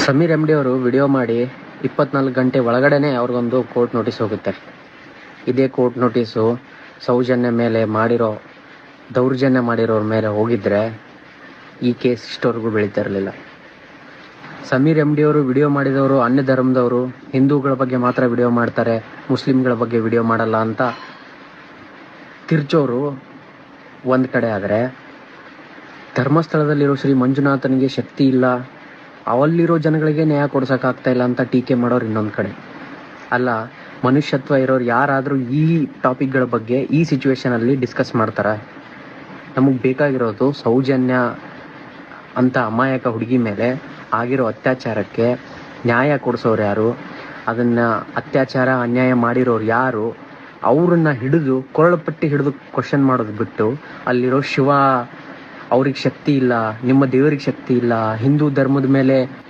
Sameer M D ಅವರು video ಮಾಡಿ 24 ಗಂಟೆ ಒಳಗಡೆನೆ ಅವ್ರಿಗೊಂದು ಕೋರ್ಟ್ ನೋಟಿಸ್ ಹೋಗುತ್ತೆ. ಇದೇ ಕೋರ್ಟ್ ನೋಟಿಸು ದೌರ್ಜನ್ಯ ಮಾಡಿರೋರ ಮೇಲೆ ಹೋಗಿದ್ರೆ ಈ ಕೇಸ್ ಇಷ್ಟವರೆಗೂ ಬೆಳೀತಾ ಇರಲಿಲ್ಲ. ಸಮೀರ್ ಎಮ್ ಡಿ ಅವರು ವಿಡಿಯೋ ಮಾಡಿದವರು ಅನ್ಯ ಧರ್ಮದವರು, ಹಿಂದೂಗಳ ಬಗ್ಗೆ ಮಾತ್ರ ವಿಡಿಯೋ ಮಾಡ್ತಾರೆ, ಮುಸ್ಲಿಮ್ಗಳ ಬಗ್ಗೆ ವಿಡಿಯೋ ಮಾಡಲ್ಲ ಅಂತ ತಿರ್ಚೋರು ಒಂದು ಕಡೆ ಆದರೆ, ಧರ್ಮಸ್ಥಳದಲ್ಲಿರೋ ಶ್ರೀ ಮಂಜುನಾಥನಿಗೆ ಶಕ್ತಿ ಇಲ್ಲ, ಅವಲ್ಲಿರೋ ಜನಗಳಿಗೆ ನ್ಯಾಯ ಕೊಡ್ಸೋಕ್ಕಾಗ್ತಾ ಇಲ್ಲ ಅಂತ ಟೀಕೆ ಮಾಡೋರು ಇನ್ನೊಂದು ಕಡೆ. ಅಲ್ಲ, ಮನುಷ್ಯತ್ವ ಇರೋರು ಯಾರಾದರೂ ಈ ಟಾಪಿಕ್ಗಳ ಬಗ್ಗೆ ಈ ಸಿಚುವೇಶನಲ್ಲಿ ಡಿಸ್ಕಸ್ ಮಾಡ್ತಾರೆ? ನಮಗೆ ಬೇಕಾಗಿರೋದು ಸೌಜನ್ಯ ಅಂತ ಅಮಾಯಕ ಹುಡುಗಿ ಮೇಲೆ ಆಗಿರೋ ಅತ್ಯಾಚಾರಕ್ಕೆ ನ್ಯಾಯ ಕೊಡಿಸೋರು ಯಾರು, ಅದನ್ನು ಅತ್ಯಾಚಾರ ಅನ್ಯಾಯ ಮಾಡಿರೋರು ಯಾರು, ಅವ್ರನ್ನ ಹಿಡಿದು ಕೊರಳಪಟ್ಟಿ ಹಿಡಿದು ಕ್ವಶನ್ ಮಾಡೋದು ಬಿಟ್ಟು, ಅಲ್ಲಿರೋ ಶಿವ ಅವ್ರಿಗೆ ಶಕ್ತಿ ಇಲ್ಲ, ನಿಮ್ಮ ದೇವರಿಗೆ ಶಕ್ತಿ ಇಲ್ಲ, ಹಿಂದೂ ಧರ್ಮದ ಮೇಲೆ